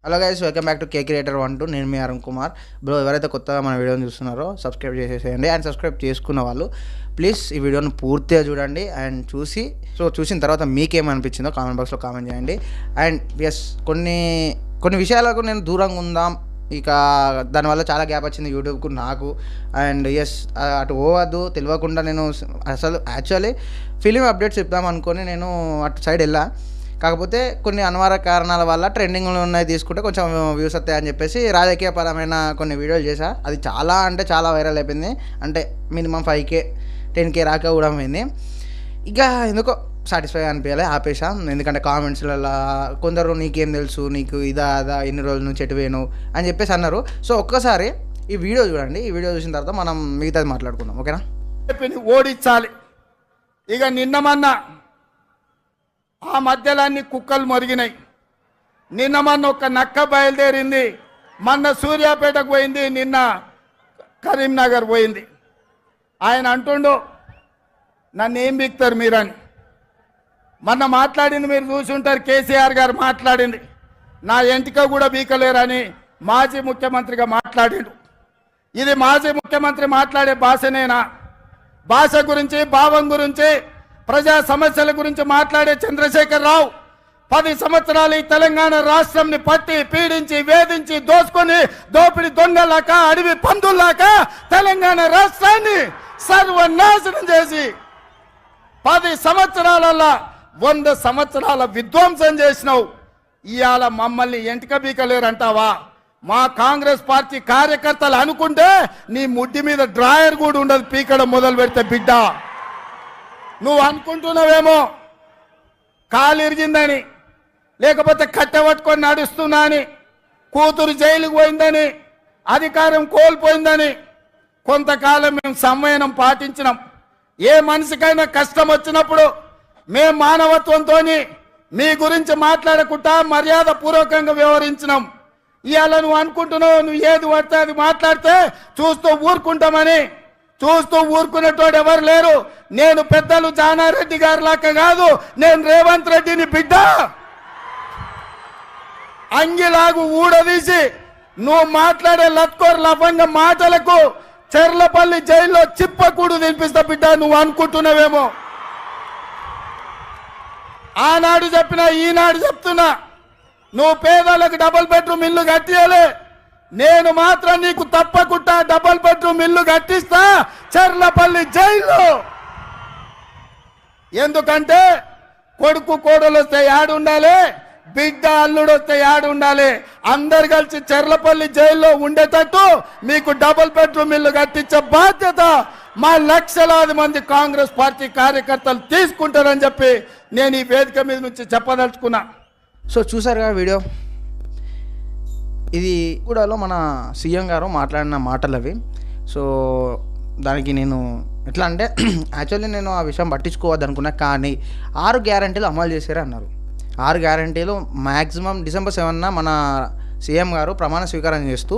Hello guys, welcome back to K creator 1-2. నేను మీ Arun Kumar bro. ఎవరైతే కొత్తగా మన వీడియోని చూస్తున్నారో సబ్స్క్రైబ్ చేసేసేయండి. అండ్ సబ్స్క్రైబ్ చేసుకున్న వాళ్ళు ప్లీజ్ ఈ వీడియోని పూర్తిగా చూడండి. అండ్ చూసిన తర్వాత మీకేమనిపించిందో కామెంట్ బాక్స్లో కామెంట్ చేయండి. అండ్ ఎస్, కొన్ని విషయాలకు నేను దూరంగా ఉందాం, ఇక దానివల్ల చాలా గ్యాప్ వచ్చింది యూట్యూబ్కు నాకు. అండ్ ఎస్, అటు పోవద్దు తెలియకుండా నేను అసలు యాక్చువల్లీ ఫిలిం అప్డేట్స్ చెప్దాం అనుకొని నేను అటు సైడ్ వెళ్ళా. కాకపోతే కొన్ని అనివార్య కారణాల వల్ల ట్రెండింగ్లో ఉన్నాయి తీసుకుంటే కొంచెం వ్యూస్ వస్తాయని చెప్పేసి రాజకీయపరమైన కొన్ని వీడియోలు చేశా. అది చాలా వైరల్ అయిపోయింది. అంటే మినిమం 5K 10K రాక కూడా పోయింది. ఇక ఎందుకో సాటిస్ఫై అనిపించాలి, ఆపేసా. ఎందుకంటే కామెంట్స్లలో కొందరు నీకేం తెలుసు, నీకు ఇదా ఎన్ని రోజుల నుంచి ఎటు పోయినావు అని చెప్పేసి అన్నారు. సో ఒక్కసారి ఈ వీడియో చూడండి. ఈ వీడియో చూసిన తర్వాత మనం మిగతాది మాట్లాడుకుందాం, ఓకేనా? ఓడించాలి. ఇక నిన్నమన్నా ఆ మధ్యలో అన్ని కుక్కలు మొరిగినాయి. నిన్న మొన్న ఒక నక్క బయలుదేరింది, మొన్న సూర్యాపేటకు పోయింది, నిన్న కరీంనగర్ పోయింది. ఆయన అంటుండు నన్ను ఏం బిక్తారు మీరని. మొన్న మాట్లాడింది మీరు చూసుంటారు, కేసీఆర్ గారు మాట్లాడింది, నా ఎంటిక కూడా బీకలేరని మాజీ ముఖ్యమంత్రిగా మాట్లాడిండు. ఇది మాజీ ముఖ్యమంత్రి మాట్లాడే భాషనేనా? భాష గురించి, భావం గురించి, ప్రజా సమస్యల గురించి మాట్లాడే చంద్రశేఖర్ రావు 10 సంవత్సరాలు ఈ తెలంగాణ రాష్ట్రంని పట్టి పీడించి వేధించి దోసుకొని దోపిడి దొంగలాక అడవి పందుల్లాక తెలంగాణ రాష్ట్రాన్ని సర్వనాశనం చేసి 10 సంవత్సరాలలో 100 సంవత్సరాల విధ్వంసం చేసినావు. ఇవాళ మమ్మల్ని ఎంటిక బీకలేరంటావా? మా కాంగ్రెస్ పార్టీ కార్యకర్తలు అనుకుంటే నీ ముడ్డి మీద డ్రాయర్ కూడా ఉండదు పీకడం మొదలు పెడితే బిడ్డ. నువ్వు అనుకుంటున్నావేమో కాలు ఇరిగిందని, లేకపోతే కట్టెపట్టుకొని నడుస్తున్నా అని, కూతురు జైలుకు పోయిందని, అధికారం కోల్పోయిందని. కొంతకాలం మేము సంయమనం పాటించినాం. ఏ మనిషికైనా కష్టం వచ్చినప్పుడు మేము మానవత్వంతో మీ గురించి మాట్లాడకుండా మర్యాద పూర్వకంగా వ్యవహరించినాం. ఇవాళ నువ్వు అనుకుంటున్నావు నువ్వు ఏది పడితే అది మాట్లాడితే చూస్తూ ఊరుకుంటామని. చూస్తూ ఊరుకునేటోడు ఎవరు లేరు. నేను పెద్దలు జానారెడ్డి గారి లాక్క కాదు, నేను రేవంత్ రెడ్డిని బిడ్డ. అంగిలాగు ఊడదీసి నువ్వు మాట్లాడే లత్కోర్ లఫంగ మాటలకు చెర్లపల్లి జైల్లో చిప్పకూడు తినిపిస్తా బిడ్డ. నువ్వు అనుకుంటున్నావేమో. ఆనాడు చెప్పినా ఈనాడు చెప్తున్నా, నువ్వు పేదలకు డబుల్ బెడ్రూమ్ ఇల్లు కట్టియలే, నేను మాత్రం నీకు తప్పకుండా డబుల్ బెడ్రూమ్ ఇల్లు కట్టిస్తా చెర్లపల్లి జైల్లో. ఎందుకంటే కొడుకు కోడలు వస్తే యాడు ఉండాలి, బిడ్డ అల్లుడు వస్తే యాడు ఉండాలి. అందరు కలిసి చెర్లపల్లి జైల్లో ఉండేటట్టు మీకు డబుల్ బెడ్రూమ్ ఇల్లు కట్టించే బాధ్యత మా లక్షలాది మంది కాంగ్రెస్ పార్టీ కార్యకర్తలు తీసుకుంటారని చెప్పి నేను ఈ వేదిక మీద నుంచి చెప్పదలుచుకున్నా. సో చూసారుగా వీడియో. ఇది కూడాలో మన సీఎం గారు మాట్లాడిన మాటలు అవి. సో దానికి నేను ఎట్లా అంటే యాక్చువల్లీ నేను ఆ విషయం పట్టించుకోవద్దు అనుకున్నా, కానీ 6 గ్యారంటీలు అమలు చేశారు అన్నారు. 6 గ్యారంటీలు మ్యాక్సిమం December 7న మన సీఎం గారు ప్రమాణ స్వీకారం చేస్తూ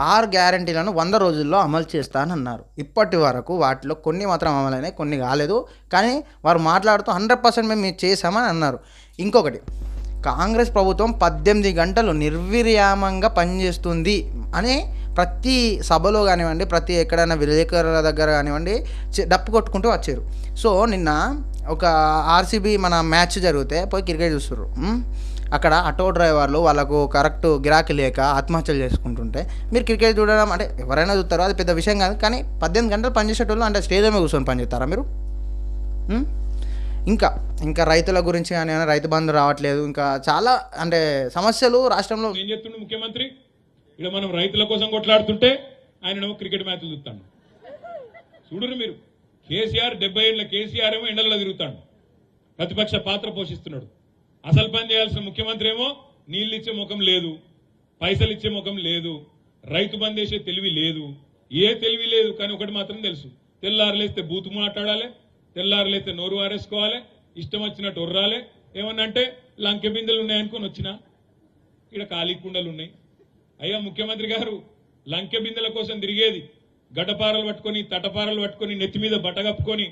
6 గ్యారంటీలను 100 రోజుల్లో అమలు చేస్తానన్నారు. ఇప్పటి వరకు వాటిలో కొన్ని మాత్రం అమలైనాయి, కొన్ని కాలేదు. కానీ వారు మాట్లాడుతూ 100% మేము చేసామని అన్నారు. ఇంకొకటి, కాంగ్రెస్ ప్రభుత్వం 18 గంటలు నిర్విరామంగా పనిచేస్తుంది అని ప్రతి సభలో కానివ్వండి, ప్రతి ఎక్కడైనా విలేకరుల దగ్గర కానివ్వండి డప్పు కొట్టుకుంటూ వచ్చారు. సో నిన్న ఒక RCB మన మ్యాచ్ జరిగితే పోయి క్రికెట్ చూస్తారు. అక్కడ ఆటో డ్రైవర్లు వాళ్ళకు కరెక్ట్ గిరాకీ లేక ఆత్మహత్యలు చేసుకుంటుంటే మీరు క్రికెట్ చూడడం అంటే ఎవరైనా చూస్తారో, అది పెద్ద విషయం కాదు. కానీ 18 గంటలు పనిచేసేటోళ్ళు అంటే స్టేజ్ మీద కూర్చొని పనిచేస్తారా మీరు? ఇంకా రైతుల గురించి కానీ రైతు బంధు రావట్లేదు, ఇంకా చాలా అంటే సమస్యలు రాష్ట్రంలో. ఏం చెప్తుండే ముఖ్యమంత్రి? ఇక్కడ మనం రైతుల కోసం కొట్లాడుతుంటే ఆయన క్రికెట్ మ్యాచ్లు చూస్తాడు. చూడరు మీరు, కేసీఆర్ 70 ఏళ్ళ కేసీఆర్ ఏమో ఎండలలో తిరుగుతాడు, ప్రతిపక్ష పాత్ర పోషిస్తున్నాడు. అసలు పని చేయాల్సిన ముఖ్యమంత్రి ఏమో నీళ్ళు ఇచ్చే ముఖం లేదు, పైసలు ఇచ్చే ముఖం లేదు, రైతు బంద్ చేసే తెలివి లేదు, ఏ తెలివి లేదు. కానీ ఒకటి మాత్రం తెలుసు, తెల్లారులేస్తే బూతు మాట్లాడాలి, తెల్లారులైతే నోరు వారేసుకోవాలి, ఇష్టం వచ్చినట్టు ఒర్రాలి. ఏమన్నంటే లంకె బిందెలు ఉన్నాయనుకొని వచ్చినా ఇక్కడ ఖాళీ కుండలు ఉన్నాయి. అయ్యా ముఖ్యమంత్రి గారు, లంకె బిందెల కోసం తిరిగేది గడ్డపారలు పట్టుకొని తటపారలు పట్టుకొని నెత్తి మీద బట్టగప్పుకొని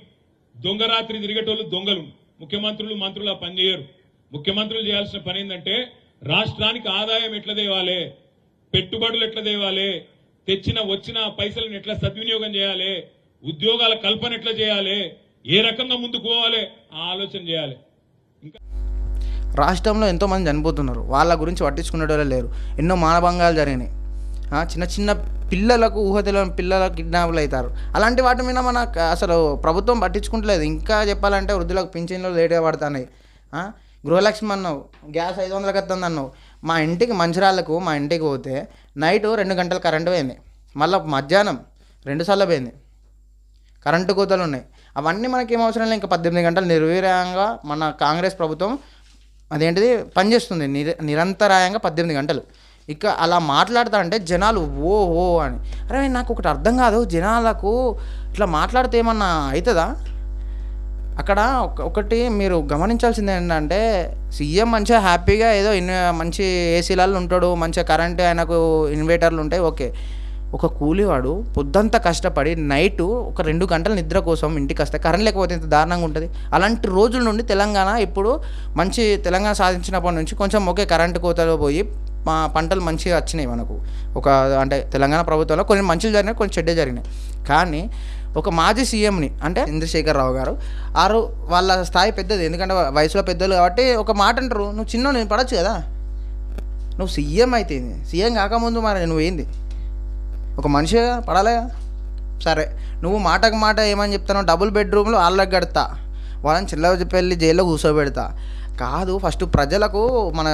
దొంగరాత్రి తిరిగేటోళ్ళు దొంగలు. ముఖ్యమంత్రులు మంత్రులు ఆ పని చేయరు. ముఖ్యమంత్రులు చేయాల్సిన పని ఏంటంటే రాష్ట్రానికి ఆదాయం ఎట్లా తేవాలి, పెట్టుబడులు ఎట్లా తేవాలి, వచ్చిన పైసలను ఎట్లా సద్వినియోగం చేయాలి, ఉద్యోగాల కల్పన ఎట్లా చేయాలి, ఏ రకంగా ముందుకు పోవాలి ఆ ఆలోచన చేయాలి. రాష్ట్రంలో ఎంతోమంది చనిపోతున్నారు, వాళ్ళ గురించి పట్టించుకునేటోళ్ళే లేరు. ఎన్నో మానభంగాలు జరిగినాయి. చిన్న చిన్న పిల్లలకు ఊహ తెలియని పిల్లలకు కిడ్నాప్లు అవుతారు. అలాంటి వాటి మీద మన అసలు ప్రభుత్వం పట్టించుకుంటలేదు. ఇంకా చెప్పాలంటే వృద్ధులకు పింఛన్లు లేట్గా పడుతున్నాయి. గృహలక్ష్మి అన్నావు, గ్యాస్ 500కి వస్తుంది అన్నావు. మా ఇంటికి మంచిరాళ్ళకు మా ఇంటికి పోతే నైటు 2 గంటలు కరెంటు పోయింది, మళ్ళీ మధ్యాహ్నం 2 సార్లు పోయింది. కరెంటు కోతలు ఉన్నాయి. అవన్నీ మనకేం అవసరం లేదు. ఇంకా 18 గంటలు నిర్వీర్యంగా మన కాంగ్రెస్ ప్రభుత్వం అదేంటిది పనిచేస్తుంది నిరంతరాయంగా 18 గంటలు. ఇక అలా మాట్లాడుతా అంటే జనాలు ఓ ఓ అని. అరే నాకు ఒకటి అర్థం కాదు, జనాలకు ఇట్లా మాట్లాడితే ఏమన్నా అవుతుందా? అక్కడ ఒకటి మీరు గమనించాల్సింది ఏంటంటే, సీఎం మంచిగా హ్యాపీగా ఏదో మంచి ఏసీలలో ఉంటాడు, మంచిగా కరెంటు ఆయనకు ఇన్వర్టర్లు ఉంటాయి, ఓకే. ఒక కూలీవాడు పొద్దంతా కష్టపడి నైటు ఒక 2 గంటల నిద్ర కోసం ఇంటికి వస్తే కరెంట్ లేకపోతే ఎంత దారుణంగా ఉంటుంది. అలాంటి రోజుల నుండి తెలంగాణ ఇప్పుడు మంచి తెలంగాణ సాధించినప్పటి నుంచి కొంచెం ఓకే కరెంటు కోతలో పోయి మా పంటలు మంచిగా వచ్చినాయి మనకు. అంటే తెలంగాణ ప్రభుత్వంలో కొన్ని మంచిలు జరిగినాయి, కొన్ని చెడ్డ జరిగినాయి. కానీ ఒక మాజీ సీఎంని అంటే చంద్రశేఖరరావు గారు వాళ్ళ స్థాయి పెద్దది, ఎందుకంటే వయసులో పెద్దలు కాబట్టి ఒక మాట అంటారు, నువ్వు చిన్న నేను పడచ్చు కదా, నువ్వు సీఎం అయితే సీఎం కాకముందు మరి నువ్వు ఏంది ఒక మనిషిగా పడాలి. సరే నువ్వు మాటకు మాట ఏమని చెప్తాను, డబుల్ బెడ్రూమ్లో వాళ్ళకి కడతా, వాళ్ళని చిల్లపెళ్ళి జైల్లో కూర్చోబెడతా కాదు. ఫస్ట్ ప్రజలకు మన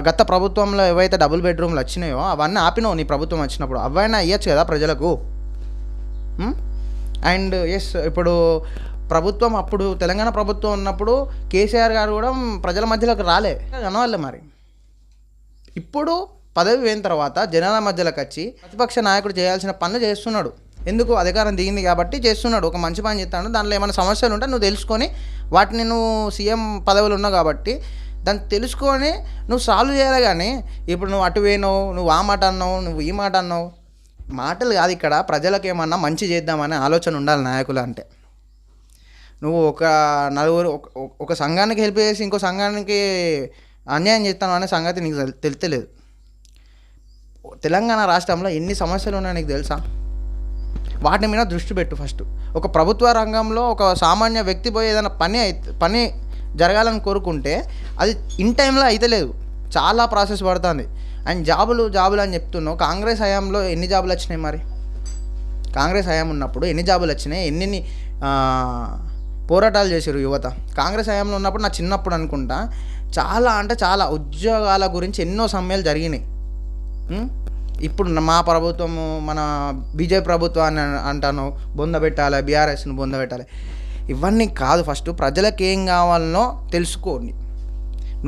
గత ప్రభుత్వంలో ఏవైతే డబుల్ బెడ్రూమ్లు వచ్చినాయో అవన్నీ ఆపినావు నీ ప్రభుత్వం వచ్చినప్పుడు, అవైనా ఇవ్వచ్చు కదా ప్రజలకు. అండ్ ఎస్ ఇప్పుడు ప్రభుత్వం అప్పుడు తెలంగాణ ప్రభుత్వం ఉన్నప్పుడు కేసీఆర్ గారు కూడా ప్రజల మధ్యలోకి రాలే అనవాళ్ళే. మరి ఇప్పుడు పదవి పోయిన తర్వాత జనాల మధ్యలోకి వచ్చి ప్రతిపక్ష నాయకుడు చేయాల్సిన పనులు చేస్తున్నాడు. ఎందుకు అధికారం దిగింది కాబట్టి చేస్తున్నాడు, ఒక మంచి పని చేస్తాడు. దాంట్లో ఏమైనా సమస్యలు ఉంటే నువ్వు తెలుసుకొని వాటిని నువ్వు సీఎం పదవులు ఉన్నావు కాబట్టి దాన్ని తెలుసుకొని నువ్వు సాల్వ్ చేయాలి. కానీ ఇప్పుడు నువ్వు అటు పోయినావు, నువ్వు ఆ మాట అన్నావు, నువ్వు ఈ మాట అన్నావు, మాటలు కాదు ఇక్కడ. ప్రజలకు ఏమన్నా మంచి చేద్దామనే ఆలోచన ఉండాలి నాయకులు అంటే. నువ్వు ఒక నలుగురు ఒక సంఘానికి హెల్ప్ చేసి ఇంకో సంఘానికి అన్యాయం చేస్తాను అనే సంగతి నీకు తెలుస్తలేదు. తెలంగాణ రాష్ట్రంలో ఎన్ని సమస్యలు ఉన్నాయో నీకు తెలుసా? వాటి మీద దృష్టి పెట్టు ఫస్ట్. ఒక ప్రభుత్వ రంగంలో ఒక సామాన్య వ్యక్తి పోయి ఏదైనా పని జరగాలని కోరుకుంటే అది ఇన్ టైంలో అయితే లేదు, చాలా ప్రాసెస్ పడుతుంది. అండ్ జాబులు అని చెప్తున్నావు. కాంగ్రెస్ హయాంలో ఎన్ని జాబులు వచ్చినాయి? మరి కాంగ్రెస్ హయాం ఉన్నప్పుడు ఎన్ని జాబులు వచ్చినాయి? ఎన్ని పోరాటాలు చేశారు యువత కాంగ్రెస్ హయాంలో ఉన్నప్పుడు? నా చిన్నప్పుడు అనుకుంటా చాలా అంటే చాలా ఉద్యోగాల గురించి ఎన్నో సమ్మెలు జరిగినాయి. ఇప్పుడు మా ప్రభుత్వము మన బీజేపీ ప్రభుత్వాన్ని అంటాను బొందబెట్టాలి, బీఆర్ఎస్ను బొందబెట్టాలి. ఇవన్నీ కాదు. ఫస్ట్ ప్రజలకు ఏం కావాలనో తెలుసుకోండి.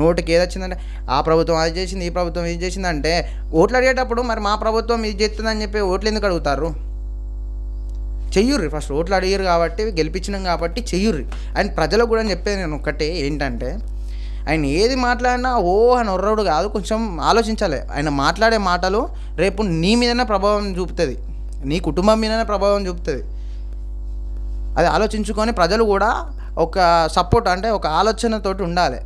నోటికి ఏది వచ్చిందంటే ఆ ప్రభుత్వం అది చేసింది, ఈ ప్రభుత్వం ఇది చేసిందంటే ఓట్లు అడిగేటప్పుడు మరి మా ప్రభుత్వం ఇది చేస్తుందని చెప్పి ఓట్లు ఎందుకు అడుగుతారు? చెయ్యుర్రి ఫస్ట్. ఓట్లు అడిగారు కాబట్టి గెలిపించినాం కాబట్టి చెయ్యుర్రి. అండ్ ప్రజలకు కూడా చెప్పేది నేను ఒక్కటే ఏంటంటే, ఆయన ఏది మాట్లాడినా ఓ అని ఒర్రడు కాదు, కొంచెం ఆలోచించాలి. ఆయన మాట్లాడే మాటలు రేపు నీ మీదనే ప్రభావం చూపుతుంది, నీ కుటుంబం మీదనే ప్రభావం చూపుతుంది. అది ఆలోచించుకొని ప్రజలు కూడా ఒక సపోర్ట్ అంటే ఒక ఆలోచనతోటి ఉండాలి.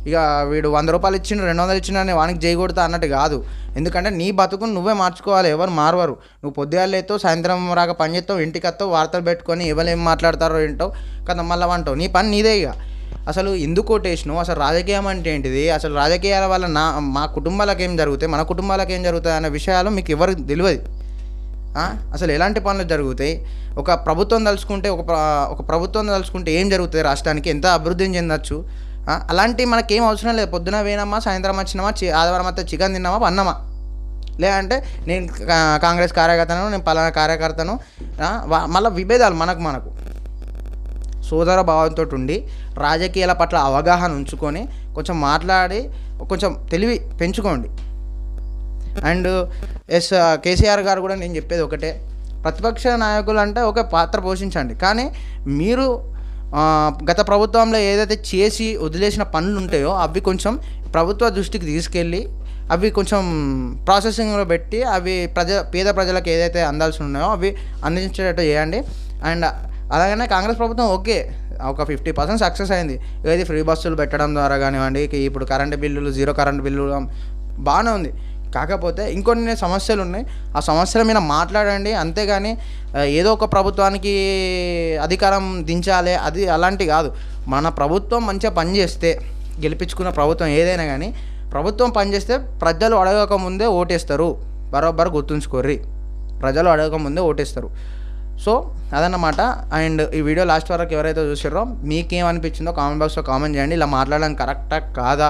ఇక వీడు 100 రూపాయలు ఇచ్చిండు 200 ఇచ్చిండు అని వానికి చేయకూడదు అన్నట్టు కాదు. ఎందుకంటే నీ బతుకుని నువ్వే మార్చుకోవాలి, ఎవరు మారవరు. నువ్వు పొద్దుగాలేతో సాయంత్రం రాక పని చేస్తావు, ఇంటికి వస్తావు, వార్తలు పెట్టుకొని ఎవరు ఏం మాట్లాడతారో ఏంటో కదా మళ్ళీ అంటావు. నీ పని నీదే. ఇక అసలు ఎందుకు ఓటేసినావు? అసలు రాజకీయం అంటే ఏంటిది? అసలు రాజకీయాల వల్ల మా కుటుంబాలకు ఏం జరుగుతాయి, మన కుటుంబాలకు ఏం జరుగుతాయి అనే విషయాలు మీకు ఎవరికి తెలియదు. అసలు ఎలాంటి పనులు జరుగుతాయి, ఒక ప్రభుత్వం తలుచుకుంటే ఒక ప్రభుత్వం తలుచుకుంటే ఏం జరుగుతుంది, రాష్ట్రానికి ఎంత అభివృద్ధిని చెందొచ్చు. అలాంటివి మనకేం అవసరం లేదు. పొద్దున పోయినామా, సాయంత్రం వచ్చినామా, ఆదివారం అంతా చికెన్ తిన్నామా, అన్నమా. లేదంటే నేను కాంగ్రెస్ కార్యకర్తను, నేను పలానా కార్యకర్తను. మళ్ళీ విభేదాలు మనకు సోదర భావంతో ఉండి రాజకీయాల పట్ల అవగాహన ఉంచుకొని కొంచెం మాట్లాడి కొంచెం తెలివి పెంచుకోండి. అండ్ కేసీఆర్ గారు కూడా నేను చెప్పేది ఒకటే, ప్రతిపక్ష నాయకులు అంటే ఒక పాత్ర పోషించండి. కానీ మీరు గత ప్రభుత్వంలో ఏదైతే చేసి వదిలేసిన పనులు ఉంటాయో అవి కొంచెం ప్రభుత్వ దృష్టికి తీసుకెళ్ళి అవి కొంచెం ప్రాసెసింగ్లో పెట్టి అవి పేద ప్రజలకు ఏదైతే అందాల్సి ఉన్నాయో అవి అందించేటట్టు చేయండి. అండ్ అలాగనే కాంగ్రెస్ ప్రభుత్వం ఓకే ఒక 50% సక్సెస్ అయింది. ఏది ఫ్రీ బస్సులు పెట్టడం ద్వారా కానివ్వండి, ఇప్పుడు కరెంటు బిల్లులు, జీరో కరెంటు బిల్లులు బాగానే ఉంది. కాకపోతే ఇంకొన్ని సమస్యలు ఉన్నాయి. ఆ సమస్యల మీద మాట్లాడండి, అంతేగాని ఏదో ఒక ప్రభుత్వానికి అధికారం దించాలి అది అలాంటి కాదు. మన ప్రభుత్వం మంచిగా పనిచేస్తే, గెలిపించుకున్న ప్రభుత్వం ఏదైనా కానీ ప్రభుత్వం పనిచేస్తే ప్రజలు అడగక ముందే ఓటేస్తారు. బరోబ్బర్ గుర్తుంచుకోర్రి, ప్రజలు అడగక ముందే ఓటేస్తారు. సో అదన్నమాట. అండ్ ఈ వీడియో లాస్ట్ వరకు ఎవరైతే చూసారో మీకేమనిపించిందో కామెంట్ బాక్స్లో కామెంట్ చేయండి. ఇలా మాట్లాడడం కరెక్టా కాదా,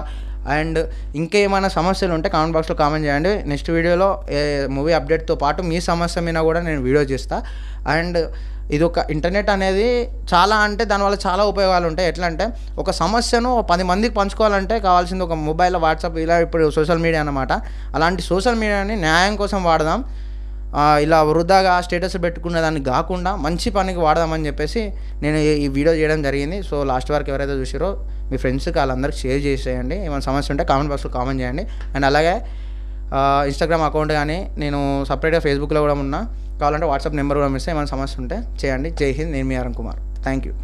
అండ్ ఇంకేమైనా సమస్యలు ఉంటే కామెంట్ బాక్స్లో కామెంట్ చేయండి. నెక్స్ట్ వీడియోలో మూవీ అప్డేట్తో పాటు మీ సమస్య మీద కూడా నేను వీడియో చేస్తాను. అండ్ ఇది ఒక ఇంటర్నెట్ అనేది చాలా అంటే దానివల్ల చాలా ఉపయోగాలు ఉంటాయి. ఎట్లా అంటే ఒక సమస్యను 10 మందికి పంచుకోవాలంటే కావాల్సింది ఒక మొబైల్, వాట్సాప్, ఇలా ఇప్పుడు సోషల్ మీడియా అన్నమాట. అలాంటి సోషల్ మీడియాని న్యాయం కోసం వాడదాం. ఇలా వృధాగా స్టేటస్ పెట్టుకునే దాన్ని కాకుండా మంచి పనికి వాడదామని చెప్పేసి నేను ఈ వీడియో చేయడం జరిగింది. సో లాస్ట్ వరకు ఎవరైతే చూసారో మీ ఫ్రెండ్స్కి వాళ్ళందరికీ షేర్ చేసేయండి. ఏమైనా సమస్య ఉంటే కామెంట్ బాక్స్లో కామెంట్ చేయండి. అండ్ అలాగే ఇన్స్టాగ్రామ్ అకౌంట్ కానీ నేను సపరేట్గా ఫేస్బుక్లో కూడా ఉన్నా, కావాలంటే వాట్సాప్ నెంబర్ కూడా ఇస్తే ఏమైనా సమస్య ఉంటే చేయండి. జై హింద్. నేను మీ అరుణ్ కుమార్. Thank you.